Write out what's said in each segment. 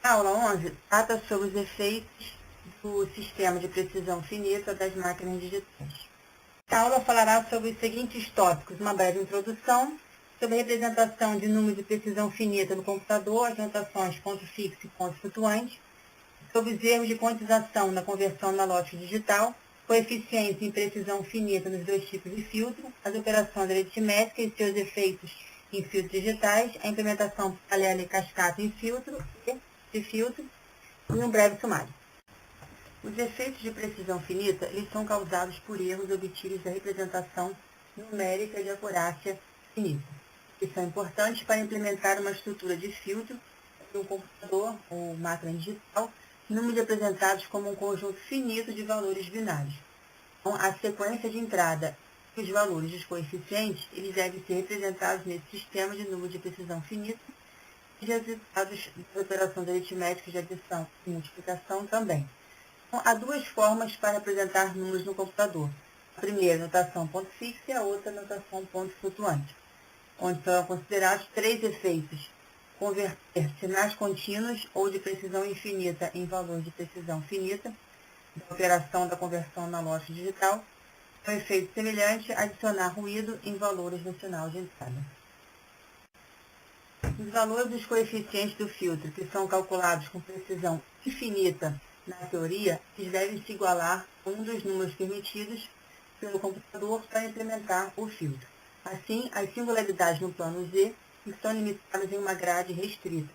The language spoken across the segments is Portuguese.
A aula 11 trata sobre os efeitos do sistema de precisão finita das máquinas digitais. A aula falará sobre os seguintes tópicos: uma breve introdução, sobre a representação de números de precisão finita no computador, as notações ponto fixo e ponto flutuante, sobre os erros de quantização na conversão analógica digital, coeficientes em precisão finita nos dois tipos de filtro, as operações aritméticas e seus efeitos em filtros digitais, a implementação paralela e cascata em filtro e um breve sumário. Os efeitos de precisão finita eles são causados por erros obtidos da representação numérica de acurácia finita, que são importantes para implementar uma estrutura de filtro em um computador ou máquina digital, números apresentados como um conjunto finito de valores binários. Então, a sequência de entrada e os valores dos coeficientes eles devem ser representados nesse sistema de números de precisão finita e resultados das operações aritméticas de adição e multiplicação também. Então, há duas formas para representar números no computador. A primeira, notação ponto fixo, e a outra, notação ponto flutuante, onde são considerados três efeitos: converter sinais contínuos ou de precisão infinita em valores de precisão finita, da operação da conversão analógica digital, um efeito semelhante, adicionar ruído em valores do sinal de entrada. Os valores dos coeficientes do filtro, que são calculados com precisão infinita na teoria, eles devem se igualar a um dos números permitidos pelo computador para implementar o filtro. Assim, as singularidades no plano Z estão limitadas em uma grade restrita.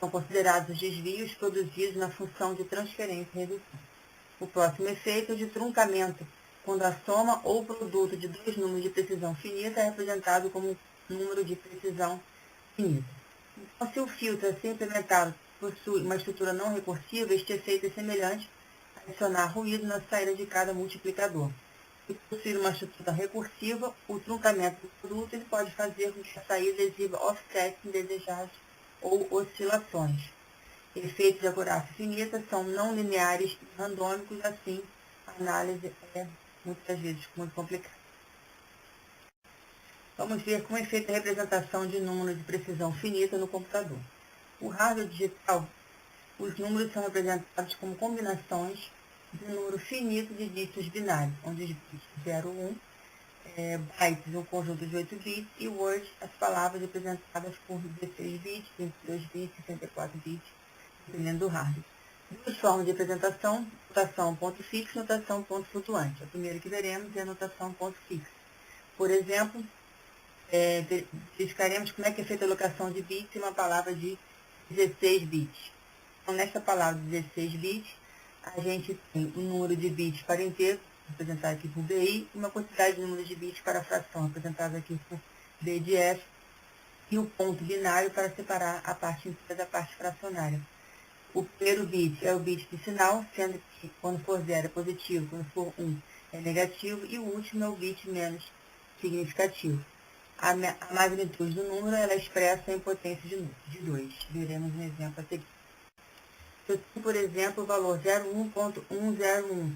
São considerados os desvios produzidos na função de transferência e redução. O próximo efeito é o de truncamento, quando a soma ou produto de dois números de precisão finita é representado como um número de precisão finita. Então, se o filtro a ser implementado possui uma estrutura não recursiva, este efeito é semelhante a adicionar ruído na saída de cada multiplicador. Se possuir uma estrutura recursiva, o truncamento do produto ele pode fazer com que a saída exiba offsets indesejados ou oscilações. Efeitos de acurácia finita são não lineares e randômicos, assim a análise é muitas vezes muito complicada. Vamos ver como é feita a representação de números de precisão finita no computador. O hardware digital, os números são representados como combinações de um número finito de dígitos binários, onde os bits 0, 1, bytes, um conjunto de 8 bits, e words, as palavras representadas por 16 bits, 22 bits, 64 bits, dependendo do hardware. Duas formas de representação: notação ponto fixo e notação ponto flutuante. A primeira que veremos é a notação ponto fixo. Por exemplo, verificaremos como é que é feita a alocação de bits em uma palavra de 16 bits. Então, nessa palavra de 16 bits, a gente tem um número de bits para inteiro, representado aqui por BI, e uma quantidade de números de bits para fração, representado aqui por B de F, e o ponto binário para separar a parte inteira da parte fracionária. O primeiro bit é o bit de sinal, sendo que quando for 0 é positivo, quando for 1 é negativo, e o último é o bit menos significativo. A magnitude do número ela é expressa em potência de 2. Veremos um exemplo a seguir. Eu tenho, por exemplo, o valor 01.101,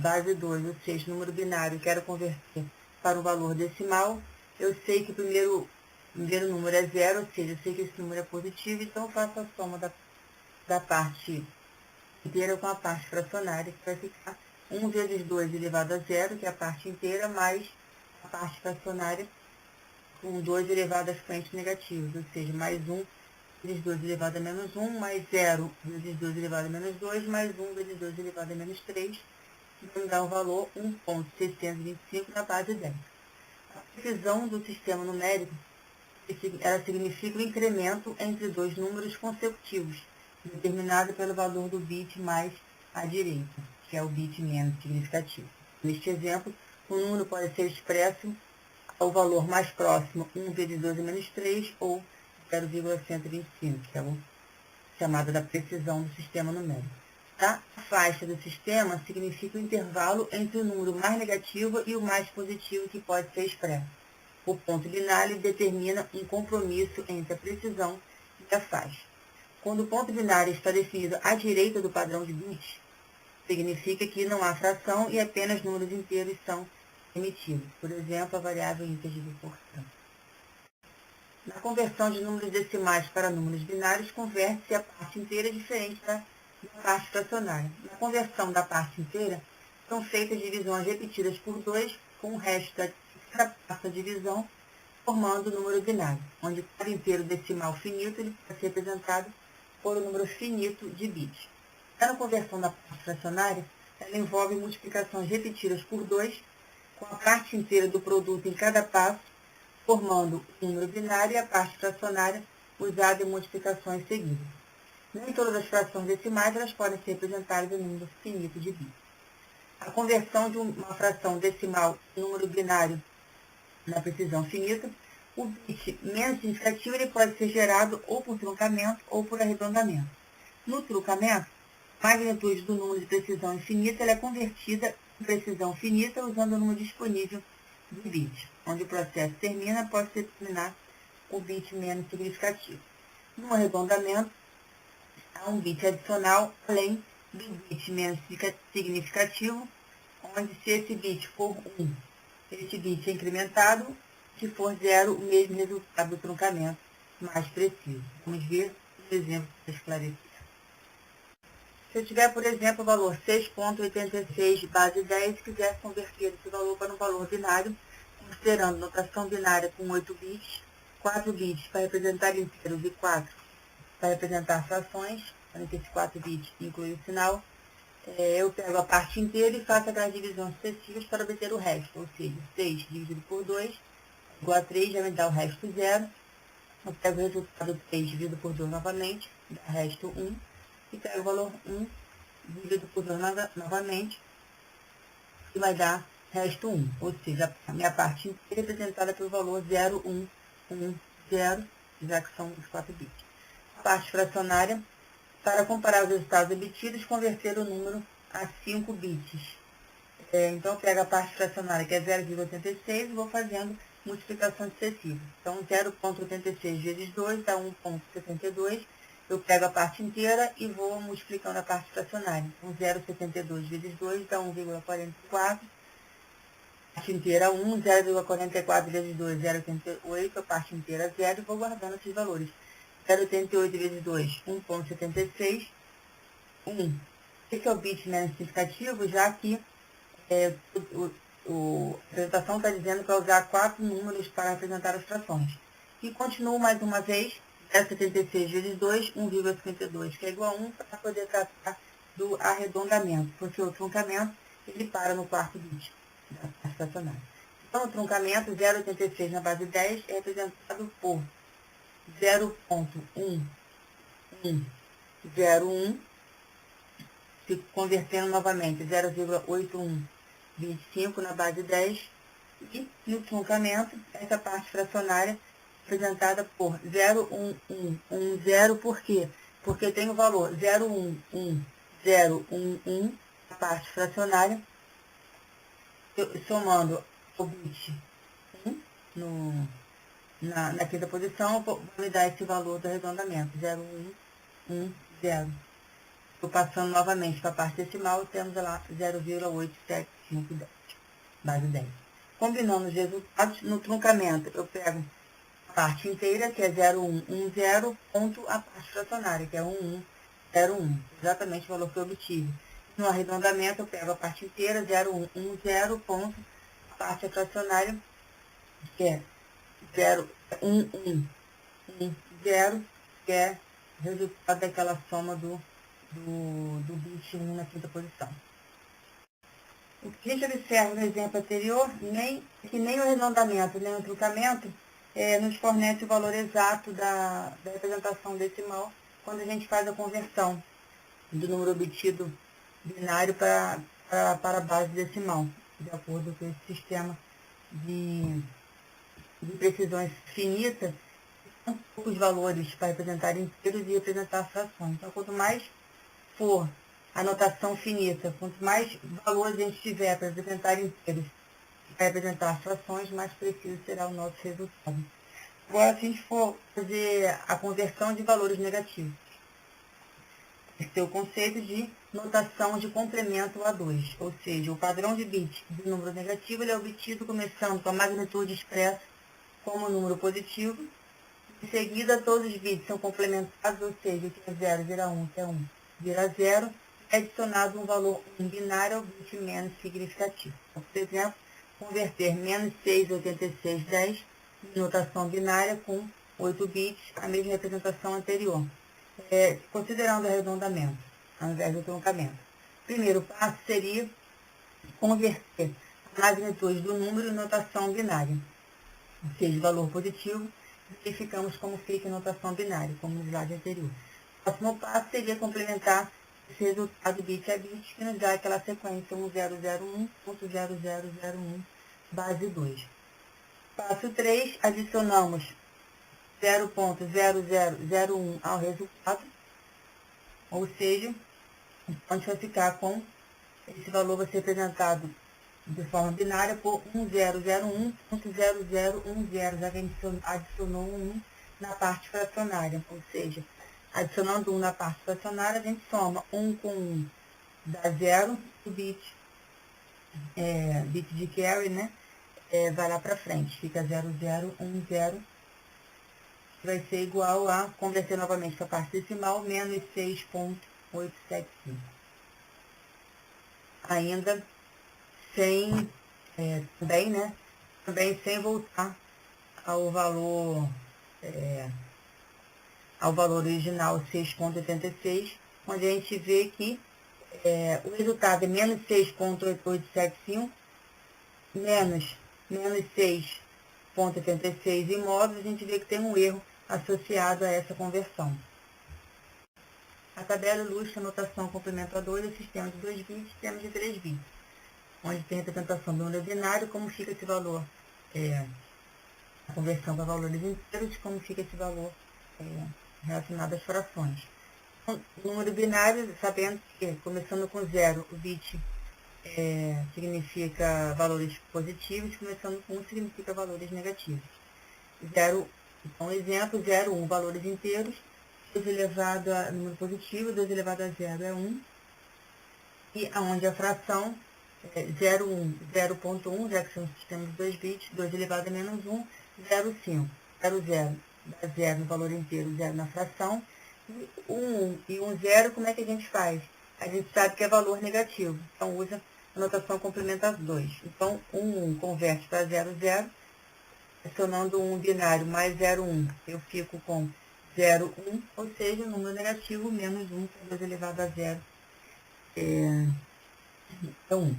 base 2, ou seja, número binário, quero converter para um valor decimal. Eu sei que o primeiro número é 0, ou seja, eu sei que esse número é positivo, então eu faço a soma da parte inteira com a parte fracionária, que vai ficar 1 vezes 2 elevado a 0, que é a parte inteira, mais a parte fracionária, com 2 elevado a expoentes negativos, ou seja, mais 1 vezes 2 elevado a menos 1, mais 0 vezes 2 elevado a menos 2, mais 1 vezes 2 elevado a menos 3, que vai me dar o valor 1.625 na base 10. A precisão do sistema numérico ela significa o incremento entre dois números consecutivos, determinado pelo valor do bit mais à direita, que é o bit menos significativo. Neste exemplo, o número pode ser expresso ao valor mais próximo, 1 vezes 2 menos 3, ou 0,125, que é o chamado da precisão do sistema numérico. A faixa do sistema significa o intervalo entre o número mais negativo e o mais positivo que pode ser expresso. O ponto binário determina um compromisso entre a precisão e a faixa. Quando o ponto binário está definido à direita do padrão de bits, significa que não há fração e apenas números inteiros são emitidos. Por exemplo, a variável íntegra de porção. Na conversão de números decimais para números binários, converte-se a parte inteira diferente da parte fracionária. Na conversão da parte inteira, são feitas divisões repetidas por 2, com o resto da parte da divisão formando o número binário, onde cada inteiro decimal finito ele pode ser representado por um número finito de bits. Já na conversão da parte fracionária, ela envolve multiplicações repetidas por 2, com a parte inteira do produto em cada passo, formando o número binário e a parte fracionária usada em multiplicações seguidas. Nem todas as frações decimais elas podem ser representadas em número finito de bits. A conversão de uma fração decimal em número binário na precisão finita, o bit menos significativo ele pode ser gerado ou por truncamento ou por arredondamento. No truncamento, a magnitude do número de precisão infinita ela é convertida em precisão finita usando o número disponível de bits, onde o processo termina após se determinar o bit menos significativo. No arredondamento, há um bit adicional além do bit menos significativo, onde se esse bit for 1, esse bit é incrementado, se for 0, o mesmo resultado do truncamento mais preciso. Vamos ver um exemplo para esclarecer. Se eu tiver, por exemplo, o valor 6,86 base 10 e quiser converter esse valor para um valor binário, considerando notação binária com 8 bits, 4 bits para representar inteiros e 4 para representar frações, onde esses 4 bits incluem o sinal, eu pego a parte inteira e faço aquelas divisões sucessivas para obter o resto, ou seja, 6 dividido por 2 igual a 3, já me dá o resto 0. Eu pego o resultado 3 dividido por 2 novamente, dá resto 1, e pego o valor 1 dividido por 2 novamente, e vai dar resto 1, ou seja, a minha parte inteira é representada pelo valor 0, 1, 1, 0, já que são os 4 bits. A parte fracionária, para comparar os resultados obtidos, converter o número a 5 bits. Então, eu pego a parte fracionária, que é 0,86, e vou fazendo multiplicação sucessiva. Então, 0,86 vezes 2 dá 1,72. Eu pego a parte inteira e vou multiplicando a parte fracionária. Então, 0,72 vezes 2 dá 1,44. A parte inteira 1, 0,44 vezes 2, 0,88. A parte inteira 0 e vou guardando esses valores. 0,88 vezes 2, 1,76. 1. Esse é o bit menos significativo, já que a apresentação está dizendo para usar 4 números para representar as frações. E continuo mais uma vez, 0,76 vezes 2, 1,52, que é igual a 1, para poder tratar do arredondamento, porque o truncamento ele para no quarto bit da parte fracionária. Então, o truncamento 0,86 na base 10 é representado por 0,1101, fico convertendo novamente 0,8125 na base 10, e no truncamento, essa parte fracionária representada por 0,1110, por quê? Porque tem o valor 0,11011 na parte fracionária, somando o bit 1 na quinta posição, vou me dar esse valor do arredondamento, 0,110. Estou passando novamente para a parte decimal, temos lá 0,8752, base 10. Combinando os resultados, no truncamento eu pego a parte inteira, que é 0,110, ponto a parte fracionária, que é 1,101, exatamente o valor que eu obtive. No arredondamento eu pego a parte inteira, 0,110, ponto a parte fracionária, que é 0,1110, que é o resultado daquela soma do bit 1 na quinta posição. O que a gente observa no exemplo anterior, que nem o arredondamento, nem o truncamento nos fornece o valor exato da representação decimal quando a gente faz a conversão do número obtido binário para a base decimal, de acordo com esse sistema de precisões finitas, são poucos valores para representar inteiros e representar frações. Então, quanto mais for a notação finita, quanto mais valores a gente tiver para representar inteiros e para representar frações, mais preciso será o nosso resultado. Agora, se a gente for fazer a conversão de valores negativos, esse é o conceito de notação de complemento A2, ou seja, o padrão de bits do número negativo ele é obtido começando com a magnitude expressa como número positivo, Em seguida, todos os bits são complementados, ou seja, o que é 0 vira 1, o que é 1 vira 0, é adicionado um valor 1 binário ao bit menos significativo. Então, por exemplo, converter menos 6,8610 em notação binária com 8 bits, a mesma representação anterior, considerando o arredondamento, ao invés do truncamento. O primeiro passo seria converter a magnitude do número em notação binária, ou seja, valor positivo, verificamos como fica em notação binária, como no slide anterior. O próximo passo seria complementar esse resultado bit a bit, que nos dá aquela sequência 1001.0001 base 2. Passo 3, adicionamos 0.0001 ao resultado, ou seja, a gente vai ficar com esse valor vai ser representado de forma binária por 1001.0010, já que a gente adicionou um 1 na parte fracionária, ou seja, adicionando 1 na parte fracionária, a gente soma 1 com 1 dá 0, o bit de carry, né, vai lá para frente, fica 0010, vai ser igual a, converter novamente para a parte decimal, menos 6.875. Ainda sem, também sem voltar ao valor, original 6.86, onde a gente vê que o resultado é menos 6.8875, menos 6.86 imóveis, a gente vê que tem um erro associado a essa conversão. A tabela ilustra a notação complementadora do sistema de 2 bits e sistema de 3 bits, onde tem a representação do número binário, como fica esse valor, a conversão para valores inteiros, como fica esse valor relacionado às frações. O número binário, sabendo que, começando com 0, o bit significa valores positivos, começando com 1 significa valores negativos. 0, então, exemplo, 0, 1, valores inteiros, 2 elevado a número positivo, 2 elevado a 0 é 1, e aonde a fração 0,1, 0.1, já que são sistemas de 2 bits, 2 elevado a menos 1, 0,5, 0,0, dá 0 no valor inteiro, 0 na fração, e 1 e 1, 0, como é que a gente faz? A gente sabe que é valor negativo, então usa a notação complementar 2. Então, 1 converte para 0, 0, adicionando 1 binário mais 0,1, eu fico com 0,1, ou seja, o número negativo menos 1, que é 2 elevado a 0, é 1.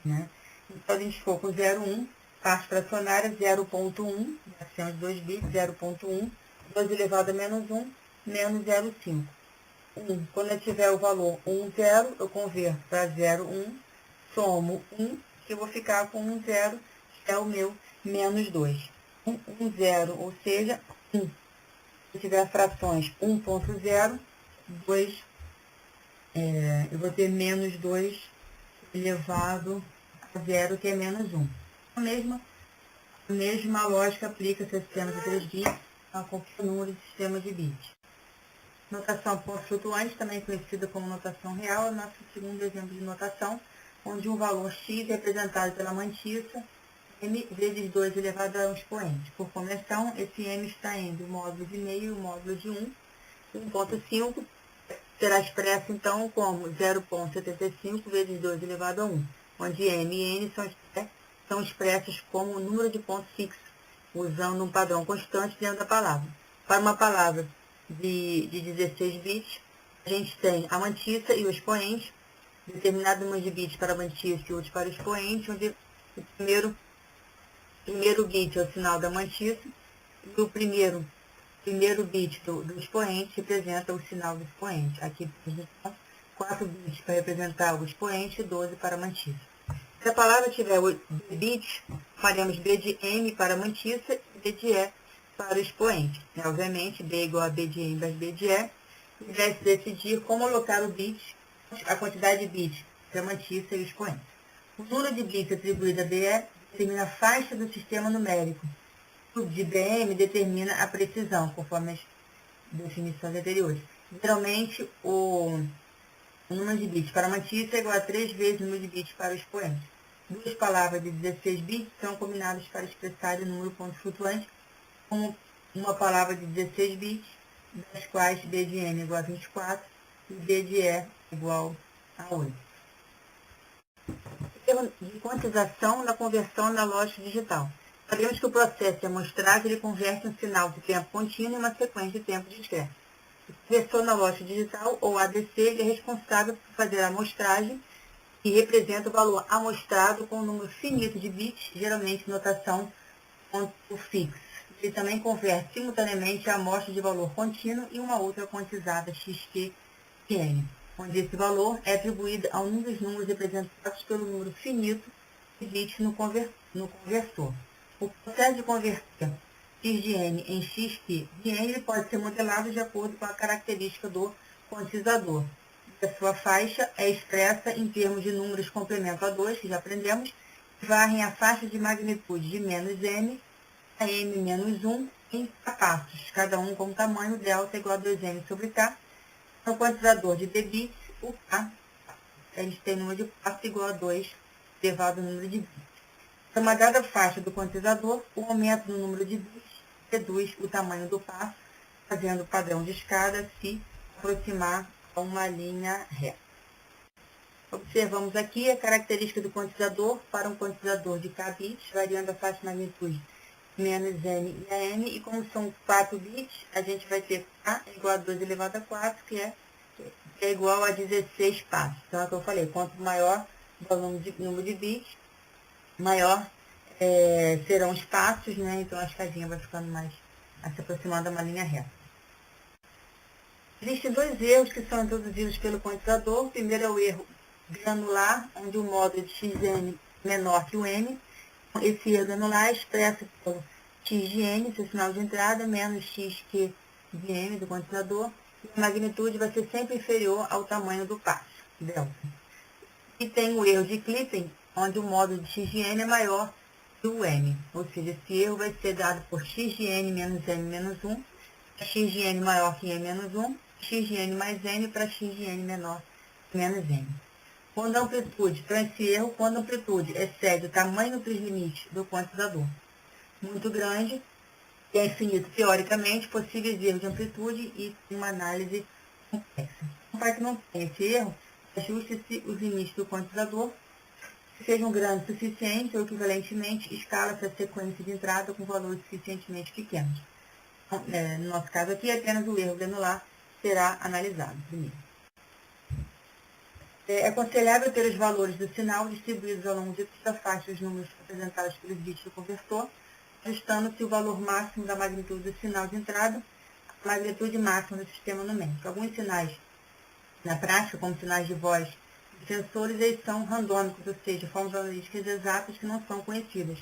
Né? Então, a gente ficou com 0,1, parte fracionária 0.1, fração de 2 bits, 0.1, 2 elevado a menos 1, menos 0,5. 1. Quando eu tiver o valor 1, 0, eu converto para 0,1, somo 1, que eu vou ficar com 1, 0, que é o meu menos 2. 1, 0, ou seja, 1. Se eu tiver frações 1.0, 2, eu vou ter menos 2 elevado a 0, que é menos 1. A mesma lógica aplica-se ao sistema de 3 bits a qualquer número de sistema de bits. Notação ponto flutuante, também conhecida como notação real, é o nosso segundo exemplo de notação, onde um valor x é representado pela mantissa m vezes 2 elevado a um expoente. Por conversão, esse m está entre o módulo de meio e o módulo de 1. 1.5 será expresso, então, como 0.75 vezes 2 elevado a 1, onde m e n são expressos como o número de pontos fixos, usando um padrão constante dentro da palavra. Para uma palavra de 16 bits, a gente tem a mantissa e o expoente, determinado número de bits para a mantissa e outros para o expoente, onde o primeiro bit é o sinal da mantissa e o primeiro bit do expoente representa o sinal do expoente. Aqui temos 4 bits para representar o expoente e 12 para a mantissa. Se a palavra tiver 8 bits, faremos B de M para a mantissa e B de E para o expoente. Obviamente, B é igual a B de M mais B de E. E vai se decidir como alocar o bit, a quantidade de bits para a mantissa e o expoente. O número de bits atribuído a BE determina a faixa do sistema numérico. O de BM determina a precisão, conforme as definições anteriores. Geralmente, o número de bits para a mantissa é igual a 3 vezes o número de bits para o expoente. Duas palavras de 16 bits são combinadas para expressar o número ponto flutuante como uma palavra de 16 bits, das quais B de N igual a 24 e B de E igual a 8. Erro de quantização na conversão da lógica digital. Sabemos que o processo de amostragem ele converte um sinal de tempo contínuo em uma sequência de tempo discreto. O conversor na lógica digital, ou ADC, ele é responsável por fazer a amostragem que representa o valor amostrado com um número finito de bits, geralmente notação ponto fixo. Ele também converte simultaneamente a amostra de valor contínuo e uma outra quantizada XQN, onde esse valor é atribuído a um dos números representados pelo número finito de bits no conversor. O processo de converter x de n em xq de n pode ser modelado de acordo com a característica do quantizador. A sua faixa é expressa em termos de números complemento a 2, que já aprendemos, que varrem a faixa de magnitude de menos m a m menos 1 em passos, cada um com o tamanho delta igual a 2m sobre k. No quantizador de d bits, o k, eles têm número de passos igual a 2 elevado ao número de bits. Para uma dada faixa do quantizador, o aumento no número de bits reduz o tamanho do passo, fazendo o padrão de escada se aproximar a uma linha reta. Observamos aqui a característica do quantizador para um quantizador de k bits, variando a faixa de magnitude menos n e a m, e como são 4 bits, a gente vai ter k igual a 2 elevado a 4, que é igual a 16 passos. Então, é o que eu falei, quanto maior o número de bits, maior serão os passos, né? Então a escadinha vai ficando mais se aproximando a uma linha reta. Existem dois erros que são introduzidos pelo quantizador. O primeiro é o erro granular, onde o módulo de xn é menor que o n. Esse erro granular é expresso por x de n, seu sinal de entrada, menos xq de m do quantizador. E a magnitude vai ser sempre inferior ao tamanho do passo, delta. E tem o erro de Clipping, onde o módulo de x de n é maior que o m. Ou seja, esse erro vai ser dado por x de n menos m menos 1, x de n maior que m menos 1, x de n mais n para x de n menor que menos n. Quando a amplitude, então esse erro, quando a amplitude excede o tamanho dos limites do quantizador muito grande, e é infinito teoricamente, possíveis erros de amplitude e uma análise complexa. Para que não tenha esse erro, ajuste-se os limites do quantizador, que sejam grandes o suficiente ou equivalentemente, escala-se a sequência de entrada com valores suficientemente pequenos. Então, no nosso caso aqui, apenas o erro granular será analisado primeiro. É aconselhável ter os valores do sinal distribuídos ao longo de toda a faixa dos números representados pelos bits do conversor, ajustando-se o valor máximo da magnitude do sinal de entrada à magnitude máxima do sistema numérico. Alguns sinais, na prática, como sinais de voz dos sensores, eles são randômicos, ou seja, formam valores exatas que não são conhecidas.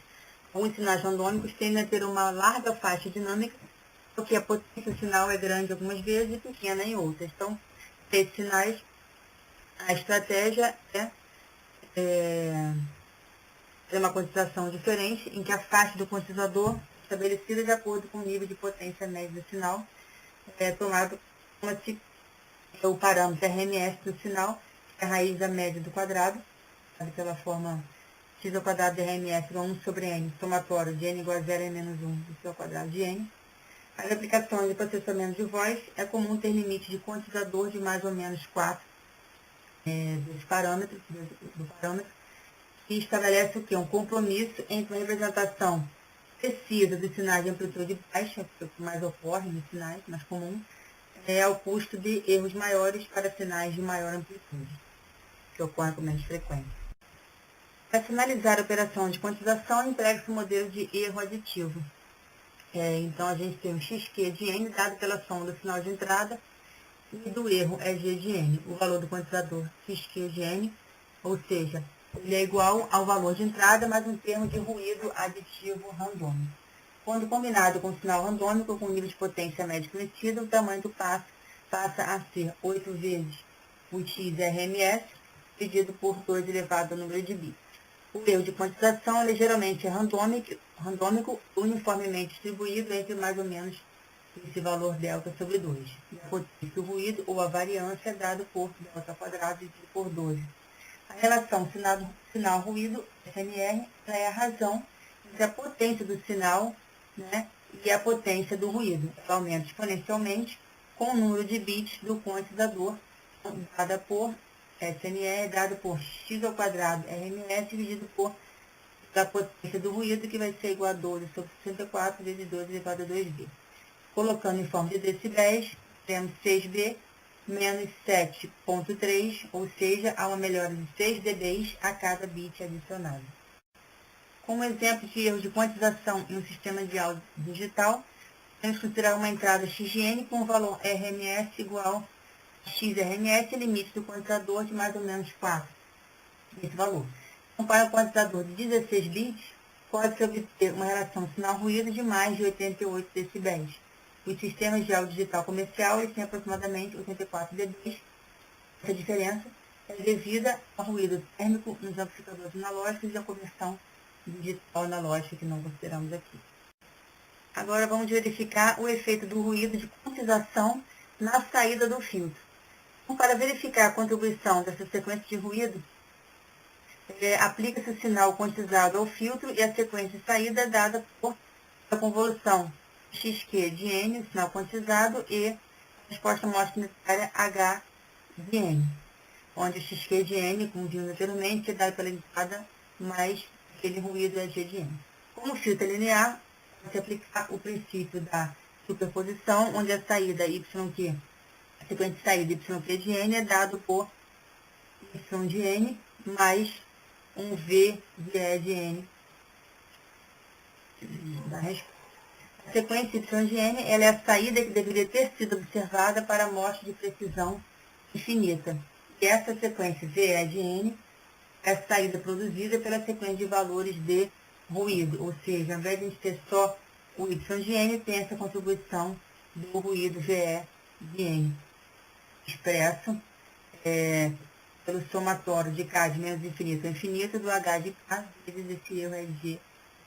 Alguns sinais randômicos tendem a ter uma larga faixa dinâmica, porque a potência do sinal é grande algumas vezes e pequena em outras. Então, esses sinais, a estratégia é uma quantização diferente, em que a faixa do quantizador é estabelecida de acordo com o nível de potência média do sinal, tomado como o parâmetro RMS do sinal, que é a raiz da média do quadrado, pela forma x ao quadrado de RMS igual a 1 sobre n, somatório de n igual a 0 e menos 1, isso ao quadrado de n. As aplicações de processamento de voz, é comum ter limite de quantizador de mais ou menos 4 dos parâmetros, do parâmetro, que estabelece o quê? Um compromisso entre a representação precisa dos sinais de amplitude baixa, que é o que mais ocorre nos sinais, mais comum, ao custo de erros maiores para sinais de maior amplitude, que ocorrem com menos frequência. Para finalizar a operação de quantização, emprega-se o modelo de erro aditivo. Então, a gente tem o xq de n dado pela soma do sinal de entrada e do erro é g de n, o valor do quantizador xq de n, ou seja, ele é igual ao valor de entrada mais um termo de ruído aditivo randômico. Quando combinado com o sinal randômico com nível de potência média conhecido, o tamanho do passo passa a ser 8 vezes o x RMS, dividido por 2 elevado ao número de bits. O erro de quantização ele geralmente é randômico, uniformemente distribuído entre mais ou menos esse valor delta sobre 2. A potência do ruído ou a variância é dado por delta ao quadrado dividido por 12. A relação sinal-ruído, SNR, é a razão entre a potência do sinal, né, e a potência do ruído. Ela aumenta exponencialmente com o número de bits do quantizador, dada por SNE, dado por x ao quadrado RMS, dividido por a potência do ruído, que vai ser igual a 12 sobre 64 vezes 12 elevado a 2b. Colocando em forma de decibéis, temos 6b menos 7,3, ou seja, há uma melhora de 6 dB a cada bit adicionado. Como exemplo de erro de quantização em um sistema de áudio digital, podemos considerar uma entrada XN com o valor RMS igual a XRMS, limite do quantizador de mais ou menos 4, esse valor. Então, para o quantizador de 16 bits, pode-se obter uma relação sinal-ruído de mais de 88 decibéis. Os sistemas de áudio digital comercial têm aproximadamente 84 dB. Essa diferença é devida ao ruído térmico nos amplificadores analógicos e à conversão digital analógica que não consideramos aqui. Agora vamos verificar o efeito do ruído de quantização na saída do filtro. Então, para verificar a contribuição dessa sequência de ruído, aplica-se o sinal quantizado ao filtro e a sequência de saída é dada por a convolução XQ de N, o sinal quantizado, e a resposta mostra unitária H de N, onde o XQ de N, como vimos anteriormente, é dado pela entrada mais aquele ruído é G de N. Como o filtro é linear, pode-se aplicar o princípio da superposição, onde a saída YQ, a sequência de saída YQ de N é dado por Y de N mais um V de E de N da resposta. A sequência Y de N ela é a saída que deveria ter sido observada para a amostra de precisão infinita. E essa sequência VE de N é a saída produzida pela sequência de valores de ruído. Ou seja, ao invés de a gente ter só o Y de N, tem essa contribuição do ruído VE de N, expresso pelo somatório de K de menos infinito a infinito do H de K vezes esse erro de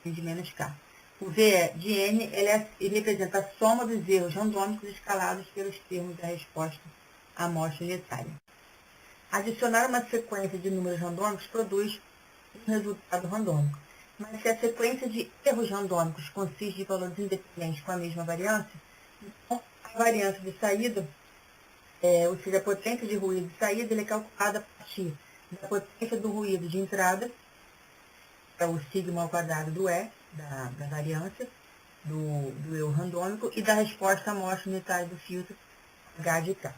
G de menos K. O VE de N ele representa a soma dos erros randômicos escalados pelos termos da resposta à amostra unitária. Adicionar uma sequência de números randômicos produz um resultado randômico. Mas se a sequência de erros randômicos consiste de valores independentes com a mesma variância, então a variância de saída, ou seja, a potência de ruído de saída, ele é calculada a partir da potência do ruído de entrada, que é o sigma ao quadrado do E, da variância, do erro randômico, e da resposta à amostra unitária do filtro H de K.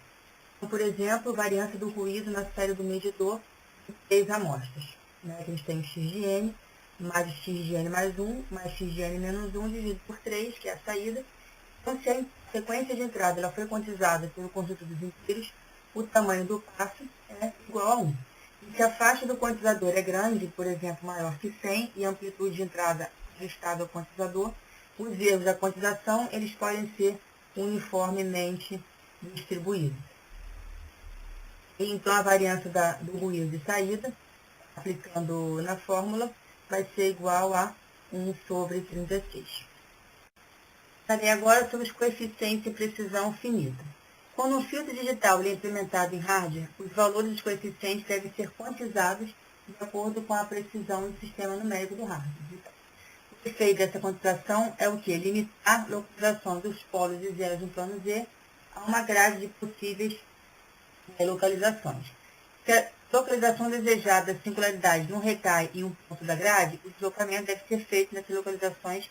Então, por exemplo, variância do ruído na série do medidor de 3 amostras. Né? A gente tem o x de n, mais o x de n mais 1, mais x de n menos 1, dividido por 3, que é a saída. Então, se a sequência de entrada ela foi quantizada pelo conjunto dos inteiros, o tamanho do passo é igual a 1. E se a faixa do quantizador é grande, por exemplo, maior que 100, e a amplitude de entrada ajustada ao quantizador, os erros da quantização eles podem ser uniformemente distribuídos. E, então, a variância do ruído de saída, aplicando na fórmula, vai ser igual a 1 sobre 36. Falei agora sobre os coeficientes de precisão finita. Quando um filtro digital é implementado em hardware, os valores dos coeficientes devem ser quantizados de acordo com a precisão do sistema numérico do hardware. O efeito dessa quantização é o que? Limitar a localização dos polos de zeros no plano Z a uma grade de possíveis localizações. Se a localização desejada da singularidade não recai em um ponto da grade, o deslocamento deve ser feito nessas localizações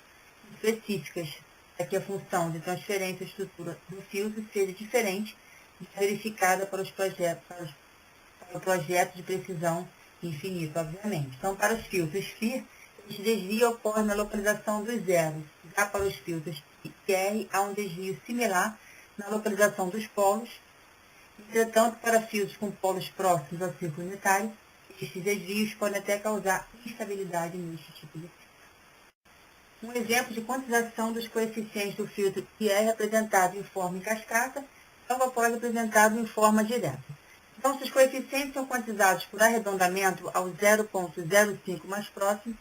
específicas, para que a função de transferência e estrutura do filtro seja diferente e verificada para o projeto de precisão infinita, obviamente. Então, para os filtros FIR, esse desvio ocorre na localização dos zeros. Já para os filtros IR, há um desvio similar na localização dos polos. Entretanto, para filtros com polos próximos ao círculo unitário, esses desvios podem até causar instabilidade neste tipo de filtro. Um exemplo de quantização dos coeficientes do filtro que é representado em forma em cascata, logo após apresentado em forma direta. Então, se os coeficientes são quantizados por arredondamento ao 0,05 mais próximo,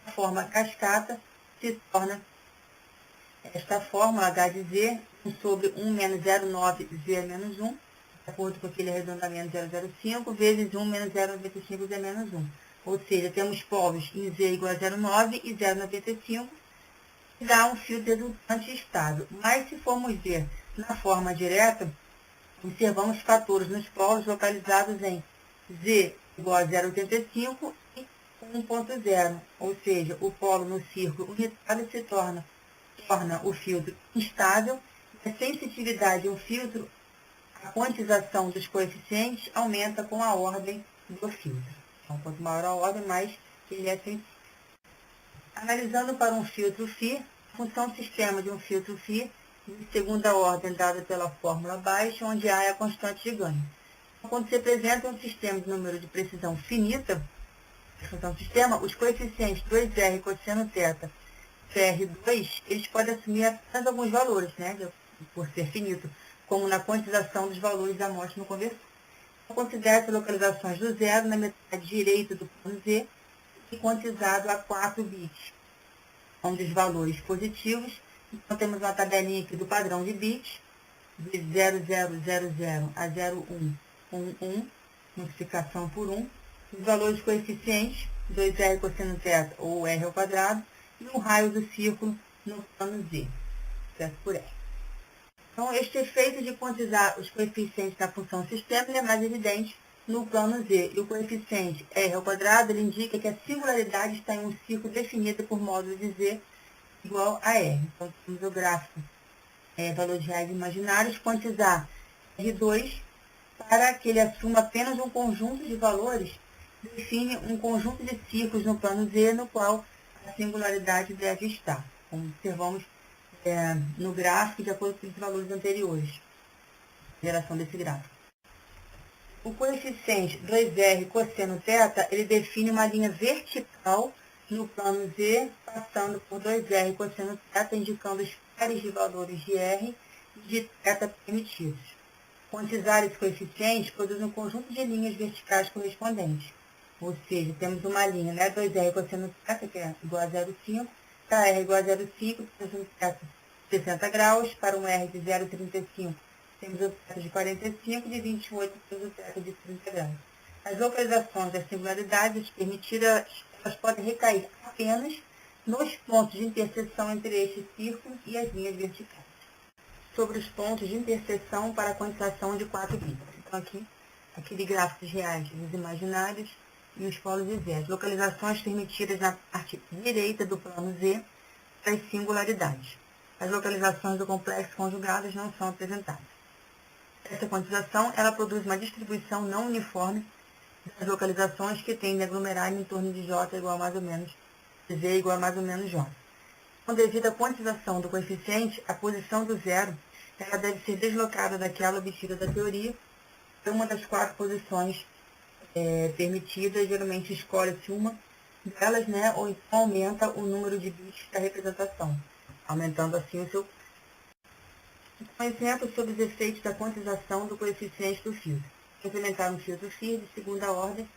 a forma cascata se torna esta fórmula H de Z, 1 sobre 1 menos 0,9 Z menos 1, de acordo com aquele arredondamento 0,05, vezes 1 menos 0,95 Z menos 1. Ou seja, temos polos em Z igual a 0,9 e 0,95, dá um filtro resultante estável. Mas se formos ver na forma direta, observamos fatores nos polos localizados em Z igual a 0,85 e 1,0, ou seja, o polo no círculo unitário se torna o filtro instável e a sensitividade ao filtro, a quantização dos coeficientes aumenta com a ordem do filtro. Então, quanto maior a ordem, mais ele é sensível. Analisando para um filtro Φ, a função sistema de um filtro Φ de segunda ordem dada pela fórmula abaixo, onde A é a constante de ganho. Então, quando se apresenta um sistema de número de precisão finita, função sistema, os coeficientes 2R cosseno θ CR2, eles podem assumir apenas alguns valores, né, por ser finito, como na quantização dos valores da amostra no conversor. Então, considere-se localizações do zero na metade direita do plano Z e quantizado a 4 bits, onde os valores positivos. Então, temos uma tabelinha aqui do padrão de bits, de 0000 a 0111, multiplicação por 1. Os valores coeficientes, 2R cosseno θ ou R ao quadrado, e o raio do círculo no plano Z, certo por R. Então, este efeito de quantizar os coeficientes da função sistema é mais evidente no plano Z. E o coeficiente R ao quadrado, ele indica que a singularidade está em um círculo definido por módulo de Z igual a R. Então, temos o gráfico valores reais imaginários, quantizar R2 para que ele assuma apenas um conjunto de valores, define um conjunto de círculos no plano Z, no qual a singularidade deve estar, como observamos no gráfico, de acordo com os valores anteriores, geração desse gráfico. O coeficiente 2R cosseno θ, ele define uma linha vertical no plano Z, passando por 2R cosseno θ, indicando os pares de valores de R e de θ permitidos. Quantizar esse coeficiente produz um conjunto de linhas verticais correspondentes. Ou seja, temos uma linha, né, 2R cosseno θ, que é igual a 0,5, para R igual a 0,5, temos um θ de 60 graus, para um R de 0,35, temos o θ de 45, de 28 temos o θ de 30 graus. As localizações das singularidades permitidas, elas podem recair apenas nos pontos de interseção entre este círculo e as linhas verticais. Sobre os pontos de interseção para a quantização de 4 bits. Então, aqui de gráficos reais dos imaginários e os polos de Z. As localizações permitidas na parte direita do plano Z das singularidades. As localizações do complexo conjugadas não são apresentadas. Essa quantização, ela produz uma distribuição não uniforme das localizações que tendem a aglomerar em torno de J igual a mais ou menos Z igual a mais ou menos J. Então, devido à quantização do coeficiente, a posição do zero ela deve ser deslocada daquela obtida da teoria para uma das 4 posições permitidas. Geralmente escolhe-se uma delas, né, ou então aumenta o número de bits da representação, aumentando assim o seu. Um exemplo sobre os efeitos da quantização do coeficiente do filtro. Implementar um filtro FIR de segunda ordem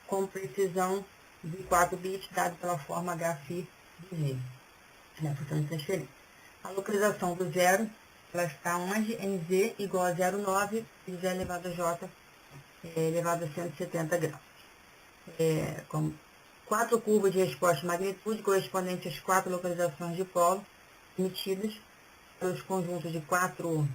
com precisão de 4 bits, dado pela forma HFIR de Z, na função de transferência. A localização do zero, ela está onde? Em Z igual a 0,9 e Z elevado a J elevado a 170 graus. Com 4 curvas de resposta de magnitude correspondentes às 4 localizações de polo emitidas pelos conjuntos de 4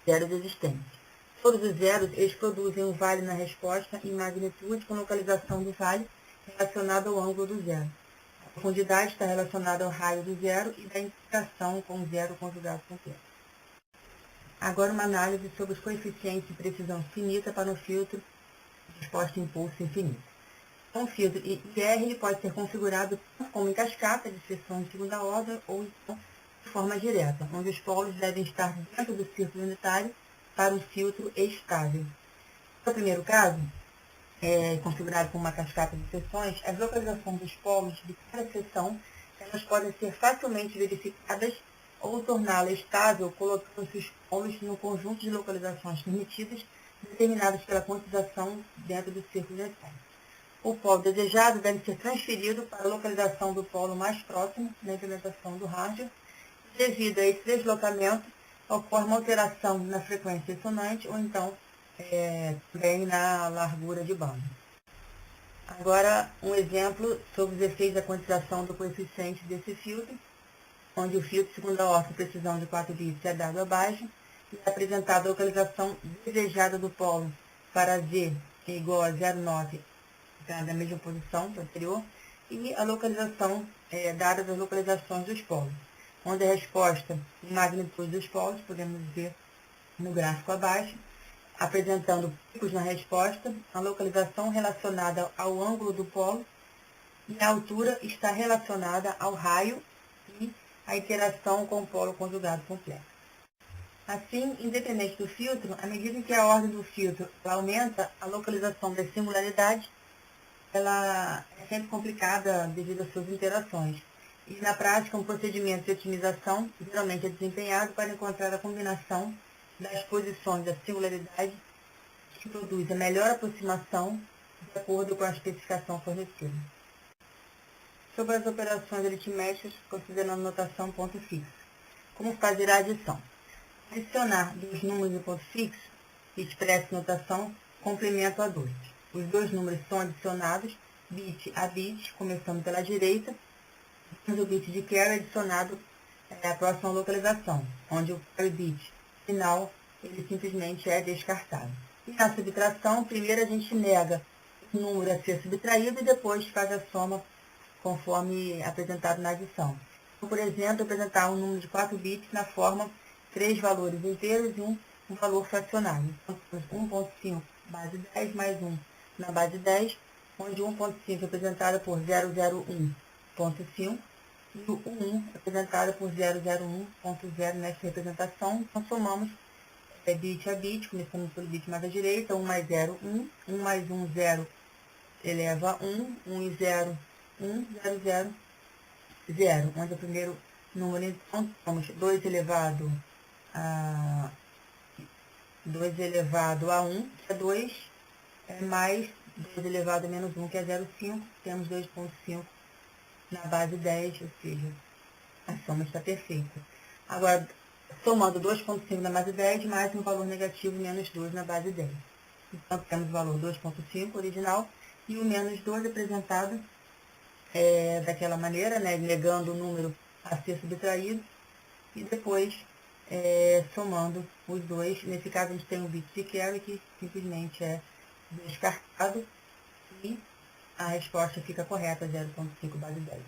zeros existentes. Todos os zeros, eles produzem um vale na resposta em magnitude com localização do vale relacionado ao ângulo do zero. A profundidade está relacionada ao raio do zero e da implicação com o zero conjugado com θ. Agora uma análise sobre os coeficientes de precisão finita para um filtro de resposta impulso infinito. Um filtro IR ele pode ser configurado como em cascata de seções de segunda ordem ou então de forma direta, onde os polos devem estar dentro do círculo unitário para um filtro estável. No primeiro caso, configurado como uma cascata de seções, as localizações dos polos de cada seção elas podem ser facilmente verificadas ou torná-la estável colocando os polos no conjunto de localizações permitidas determinadas pela quantização dentro do círculo unitário. O polo desejado deve ser transferido para a localização do polo mais próximo na implementação do hardware. Devido a esse deslocamento, ocorre uma alteração na frequência ressonante ou então também na largura de banda. Agora, um exemplo sobre os efeitos da quantização do coeficiente desse filtro. onde o filtro segunda ordem, precisão de 4 bits, é dado abaixo, e é apresentada a localização desejada do polo para Z, que é igual a 0,9, da mesma posição do anterior, e a localização, dadas as localizações dos polos, onde a resposta em magnitude dos polos, podemos ver no gráfico abaixo, apresentando picos na resposta, a localização relacionada ao ângulo do polo, e a altura está relacionada ao raio e a interação com o polo conjugado completo. Assim, independente do filtro, à medida que a ordem do filtro aumenta, a localização das singularidades ela é sempre complicada devido às suas interações. E, na prática, um procedimento de otimização geralmente é desempenhado para encontrar a combinação das posições da singularidade que produz a melhor aproximação de acordo com a especificação fornecida. Sobre as operações aritméticas, considerando notação ponto fixo. Como fazer a adição? Adicionar dois números em ponto fixo, que expressa notação complemento a 2. Os dois números são adicionados bit a bit, começando pela direita, e o bit de carry adicionado à próxima localização, onde o carry bit final ele simplesmente é descartado. E na subtração, primeiro a gente nega o número a ser subtraído e depois faz a soma conforme apresentado na adição. Então, por exemplo, apresentar um número de 4 bits na forma 3 valores inteiros e um valor fracionário. Então, 1.5 base 10 mais 1 na base 10, onde 1.5 é apresentado por 001.5 e o 1 é apresentado por 001.0 nessa representação. Então, somamos bit a bit, começando pelo bit mais à direita, 1 mais 0, 1, 1 mais 1, 0, eleva a 1, 1 e 0, 1, 0, 0, 0, onde é o primeiro número, então, temos 2 elevado a 1, que é 2, mais 2 elevado a menos 1, que é 0,5, temos 2,5 na base 10, ou seja, a soma está perfeita. Agora, somando 2,5 na base 10, mais um valor negativo, menos 2 na base 10. Então, temos o valor 2,5 original, e o menos 2 apresentado daquela maneira, né, negando o número a ser subtraído, e depois somando os dois. Nesse caso, a gente tem um bit de carry que simplesmente é descartado e a resposta fica correta, 0,5 base 10.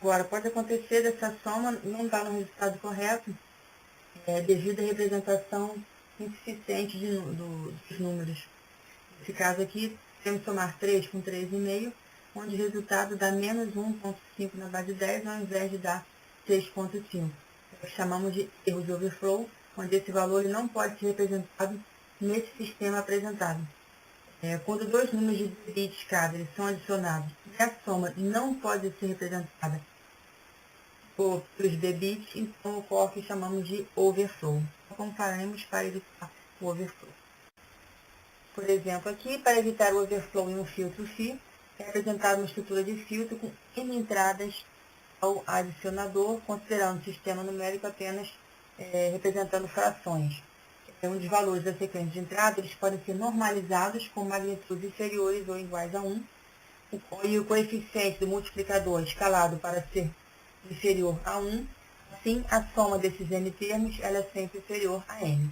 Agora, pode acontecer dessa soma não dar no resultado correto devido à representação insuficiente dos números. Nesse caso aqui, temos que somar 3 com 3,5, onde o resultado dá menos 1,5 na base 10, ao invés de dar 6,5. Chamamos de erro de overflow, onde esse valor ele não pode ser representado nesse sistema apresentado. Quando dois números de bits cada eles são adicionados e a soma não pode ser representada pelos bits, então ocorre o que chamamos de overflow. Então, comparamos para evitar o overflow. Por exemplo, aqui, para evitar o overflow em um filtro FI, é apresentada uma estrutura de filtro com N entradas ao adicionador, considerando o sistema numérico apenas representando frações. Os valores da sequência de entrada eles podem ser normalizados com magnitudes inferiores ou iguais a 1, e o coeficiente do multiplicador escalado para ser inferior a 1, assim a soma desses n termos ela é sempre inferior a n.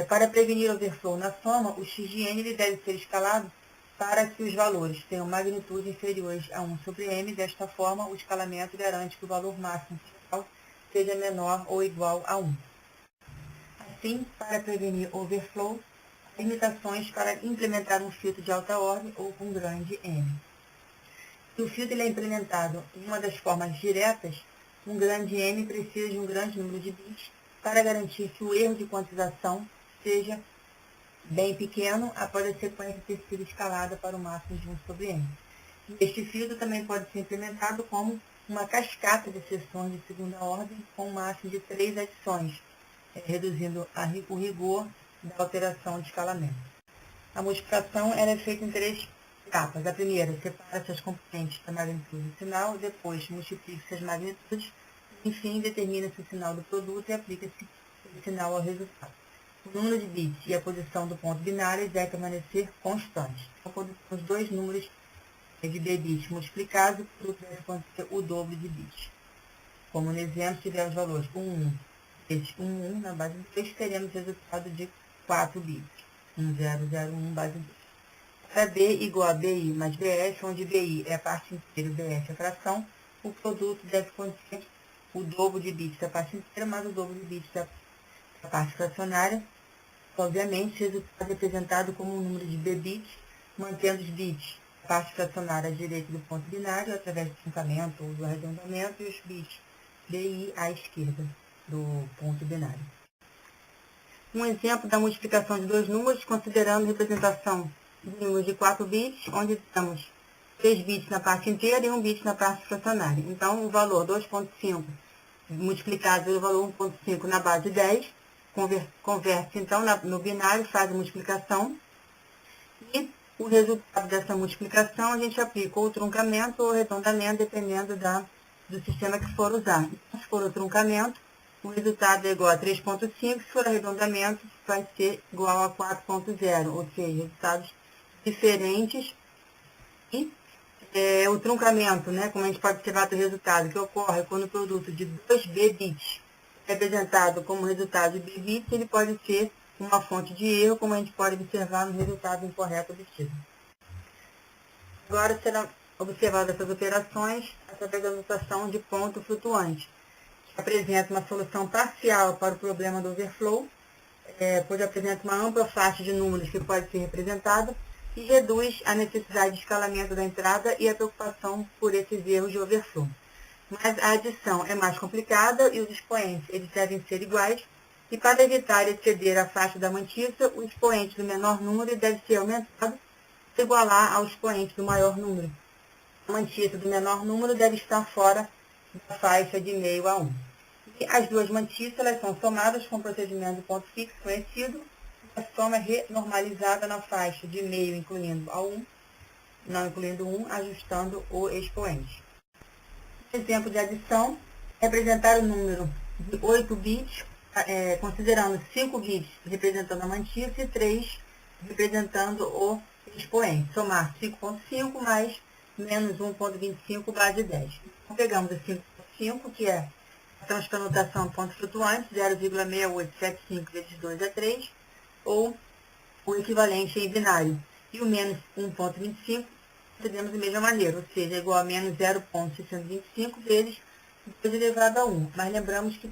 Para prevenir overflow na soma, o x de n ele deve ser escalado para que os valores tenham magnitudes inferiores a 1 sobre m. Desta forma, o escalamento garante que o valor máximo total seja menor ou igual a 1. Assim, para prevenir overflow, limitações para implementar um filtro de alta ordem ou com grande N. Se o filtro ele é implementado em uma das formas diretas, um grande M precisa de um grande número de bits para garantir que o erro de quantização seja bem pequeno após a sequência ter sido escalada para o máximo de 1 sobre N. Este filtro também pode ser implementado como uma cascata de seções de segunda ordem com um máximo de 3 adições, reduzindo o rigor da alteração de escalamento. A multiplicação ela é feita em 3 etapas. A primeira, separa-se as componentes da magnitude do sinal, depois multiplica-se as magnitudes, enfim, determina-se o sinal do produto e aplica-se o sinal ao resultado. O número de bits e a posição do ponto binário devem permanecer constantes. Então, quando temos dois números de b bits multiplicados, o produto deve conter o dobro de bits. Como no exemplo, se tiver os valores 1, 1, esse 1, 1 na base 2, teremos resultado de 4 bits. 1, 0, 0, 1, base 2. Para B igual a BI mais BF, onde BI é a parte inteira e BF é a fração, o produto deve conter o dobro de bits da parte inteira mais o dobro de bits da parte fracionária. Obviamente, esse resultado é representado como um número de B bits, mantendo os bits da parte fracionária à direita do ponto binário, através do truncamento ou do arredondamento, e os bits BI à esquerda do ponto binário. Um exemplo da multiplicação de dois números, considerando representação de números de 4 bits, onde temos 3 bits na parte inteira e 1 bit na parte fracionária. Então, o valor 2.5 multiplicado pelo valor 1.5 na base 10, converte então no binário, faz a multiplicação, e o resultado dessa multiplicação a gente aplica ou truncamento ou arredondamento, dependendo do sistema que for usar. Então, se for o truncamento, o resultado é igual a 3.5, se for arredondamento, vai ser igual a 4.0, ou seja, resultados diferentes. E o truncamento, né, como a gente pode observar do resultado, que ocorre quando o produto de 2 B bits é representado como resultado de B bits, ele pode ser uma fonte de erro, como a gente pode observar no resultado incorreto obtido. Agora serão observadas essas operações através da notação de ponto flutuante, que apresenta uma solução parcial para o problema do overflow, pois apresenta uma ampla faixa de números que pode ser representada e reduz a necessidade de escalamento da entrada e a preocupação por esses erros de overflow. Mas a adição é mais complicada e os expoentes eles devem ser iguais, e para evitar exceder a faixa da mantiça, o expoente do menor número deve ser aumentado para igualar ao expoente do maior número. A mantiça do menor número deve estar fora da faixa de meio a 1. E as duas mantiças elas são somadas com o procedimento de ponto fixo conhecido. A soma é renormalizada na faixa de meio, incluindo a 1, não incluindo 1, ajustando o expoente. Exemplo de adição, representar o número de 8 bits, considerando 5 bits representando a mantiça e 3 representando o expoente. Somar 5.5 mais menos 1.25 base 10. Então, pegamos o 5.5, que é a transplanotação ponto flutuante, 0,6875 vezes 2 é 3, ou o equivalente em binário. E o menos 1.25, procedemos da mesma maneira, ou seja, é igual a menos 0,625 vezes 2 elevado a 1. Mas lembramos que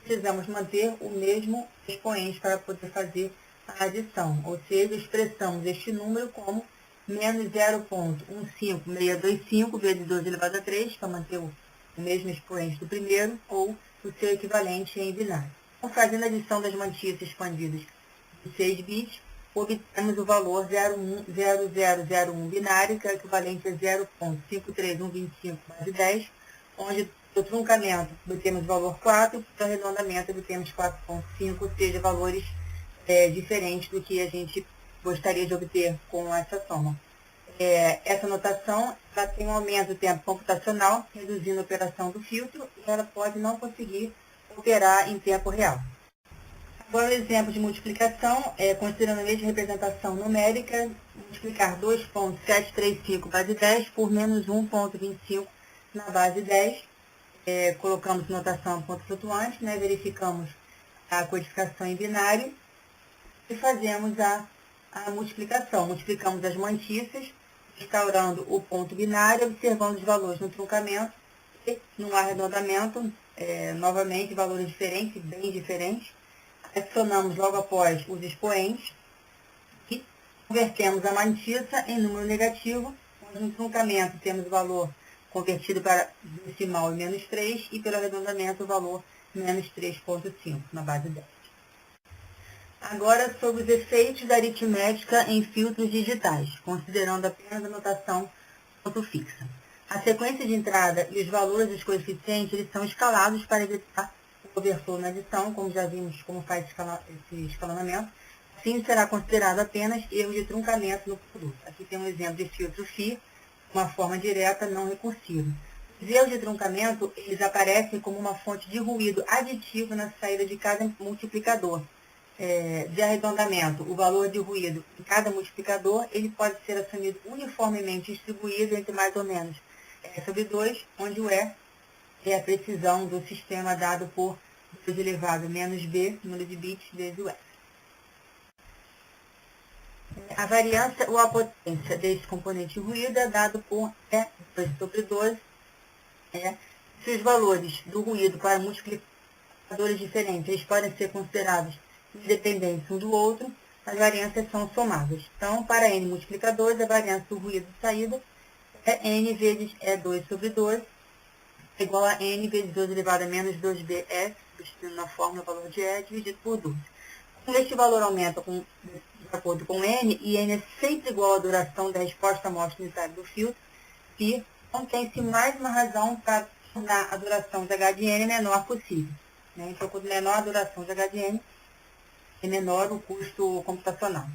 precisamos manter o mesmo expoente para poder fazer a adição, ou seja, expressamos este número como menos 0,15625 vezes 2 elevado a 3, para manter o mesmo expoente do primeiro, ou o seu equivalente em binário. Então, fazendo a adição das mantiças expandidas de 6 bits, obtemos o valor 0,0001 binário, que é equivalente a 0,53125 base 10, onde do truncamento obtemos o valor 4, e do arredondamento obtemos 4,5, ou seja, valores diferentes do que a gente gostaria de obter com essa soma. Essa notação ela tem um aumento do tempo computacional, reduzindo a operação do filtro, e ela pode não conseguir operar em tempo real. Agora, o exemplo de multiplicação, considerando a mesma representação numérica, multiplicar 2,735 base 10 por menos 1,25 na base 10, colocamos notação ponto flutuante, né, verificamos a codificação em binário e fazemos a multiplicação. Multiplicamos as mantiças, restaurando o ponto binário, observando os valores no truncamento e no arredondamento, novamente valores diferentes, bem diferentes. Adicionamos logo após os expoentes e convertemos a mantiça em número negativo, onde no truncamento temos o valor convertido para decimal e menos 3, e pelo arredondamento o valor menos 3,5 na base 10. Agora, sobre os efeitos da aritmética em filtros digitais, considerando apenas a notação ponto fixa. A sequência de entrada e os valores dos coeficientes eles são escalados para evitar o overflow na adição, como já vimos como faz esse escalonamento. Assim, será considerado apenas erro de truncamento no produto. Aqui tem um exemplo de filtro Phi, uma forma direta não recursiva. Os erros de truncamento eles aparecem como uma fonte de ruído aditivo na saída de cada multiplicador. De arredondamento, o valor de ruído em cada multiplicador ele pode ser assumido uniformemente distribuído entre mais ou menos sobre 2, onde o E é a precisão do sistema dado por 2 elevado a menos b, número de bits, vezes o f. A variância ou a potência desse componente ruído é dado por E2 sobre 12. Se os valores do ruído para multiplicadores diferentes eles podem ser considerados independentes um do outro, as variâncias são somadas. Então, para n multiplicadores, a variância do ruído de saída é n vezes E2 sobre 12, igual a n vezes 12 elevado a menos 2bs, substituindo na fórmula o valor de E, dividido por 12. Como este valor aumenta de acordo com n, e n é sempre igual à duração da resposta à amostra unitária do filtro, π, então tem-se mais uma razão para tornar a duração de h de n menor possível. Então, quanto menor a duração de h de n, é menor o custo computacional.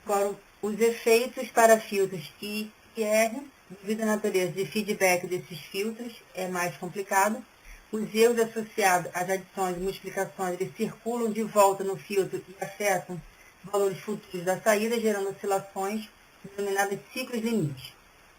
Agora, os efeitos para filtros I e R, devido à natureza de feedback desses filtros, é mais complicado. Os erros associados às adições e multiplicações, eles circulam de volta no filtro e afetam valores futuros da saída, gerando oscilações denominadas ciclos limites.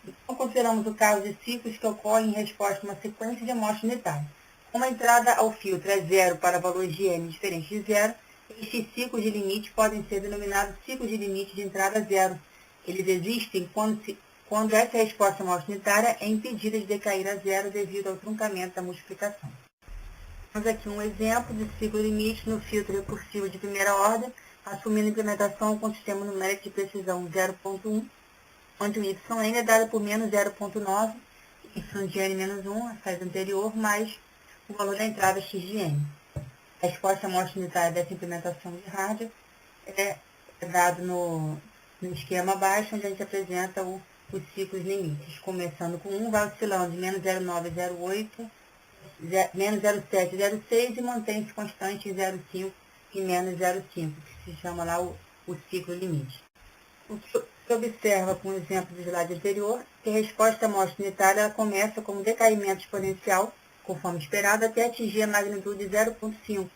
Então, consideramos o caso de ciclos que ocorrem em resposta a uma sequência de amostras unitárias. Como a entrada ao filtro é zero para valores de n diferentes de zero, estes ciclos de limite podem ser denominados ciclos de limite de entrada zero. Eles existem quando essa resposta à amostra unitária é impedida de decair a zero devido ao truncamento da multiplicação. Temos aqui um exemplo de ciclo limite no filtro recursivo de primeira ordem, assumindo implementação com sistema numérico de precisão 0.1, onde o yn é dado por menos 0.9, y de n menos 1, a saída anterior, mais o valor da entrada x de n. A resposta à amostra unitária dessa implementação de rádio é dado no esquema abaixo, onde a gente apresenta os ciclos limites. Começando com 1, vai oscilando de menos 0,9 a 0,8, menos 0,7 a 0,6 e mantém-se constante em 0,5 e menos 0,5, que se chama lá o ciclo limite. O que se observa com o exemplo do slide anterior, que a resposta à amostra unitária ela começa com um decaimento exponencial, conforme esperado, até atingir a magnitude de 0,5,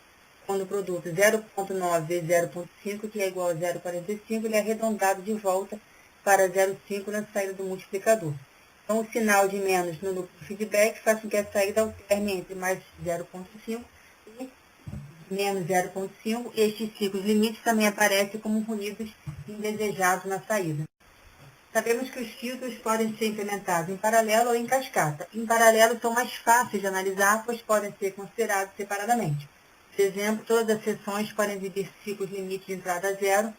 quando o produto 0,9 vezes 0,5, que é igual a 0,45, ele é arredondado de volta para 0,5 na saída do multiplicador. Então, o sinal de menos no núcleo feedback faz com que a saída alterne entre mais 0,5 e menos 0,5. Estes ciclos limites também aparecem como ruídos indesejados na saída. Sabemos que os filtros podem ser implementados em paralelo ou em cascata. Em paralelo são mais fáceis de analisar, pois podem ser considerados separadamente. Por exemplo, todas as seções podem exibir ciclos limites de entrada a zero,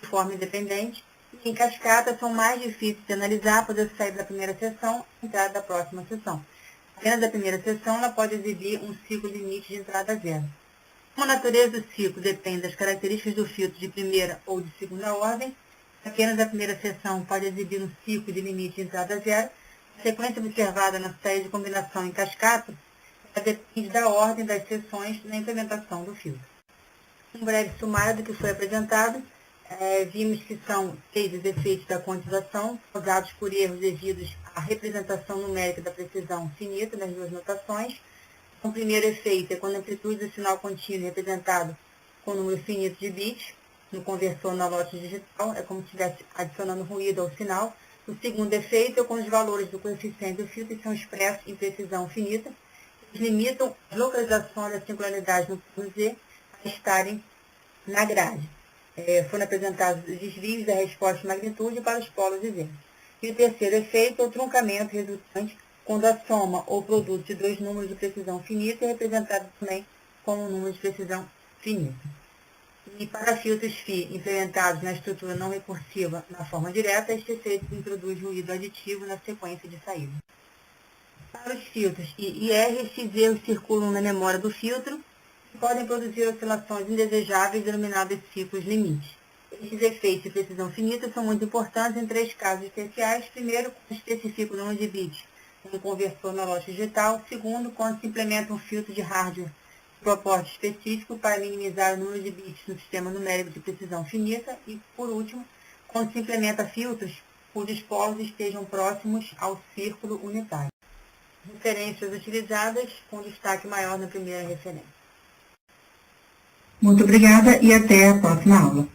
de forma independente, e em cascata são mais difíceis de analisar, pois a saída da primeira seção e a entrada da próxima seção. Apenas a primeira seção ela pode exibir um ciclo limite de entrada a zero. Como a natureza do ciclo depende das características do filtro de primeira ou de segunda ordem, apenas a primeira seção pode exibir um ciclo de limite de entrada a zero. A sequência observada na saída de combinação em cascata depende da ordem das seções na implementação do filtro. Um breve sumário do que foi apresentado. Vimos que são 6 os efeitos da quantização, causados por erros devidos à representação numérica da precisão finita das duas notações. O primeiro efeito é quando a amplitude do sinal contínuo é representado com o número finito de bits. No conversor analógico digital, é como se estivesse adicionando ruído ao sinal. O segundo efeito é quando os valores do coeficiente do filtro são expressos em precisão finita. Eles limitam as localizações da singularidade no plano Z a estarem na grade. Foram apresentados os desvios da resposta de magnitude para os polos Z. E o terceiro efeito é o truncamento resultante quando a soma ou produto de dois números de precisão finita é representado também como um número de precisão finita. E para filtros φ implementados na estrutura não recursiva na forma direta, este efeito introduz ruído aditivo na sequência de saída. Para os filtros I e R, estes erros circulam na memória do filtro e podem produzir oscilações indesejáveis denominadas ciclos limites. Estes efeitos de precisão finita são muito importantes em 3 casos especiais. Primeiro, quando especifica o número de bits em um conversor analógico digital. Segundo, quando se implementa um filtro de hardware de propósito específico para minimizar o número de bits no sistema numérico de precisão finita. E, por último, quando se implementa filtros cujos polos estejam próximos ao círculo unitário. Referências utilizadas com destaque maior na primeira referência. Muito obrigada e até a próxima aula.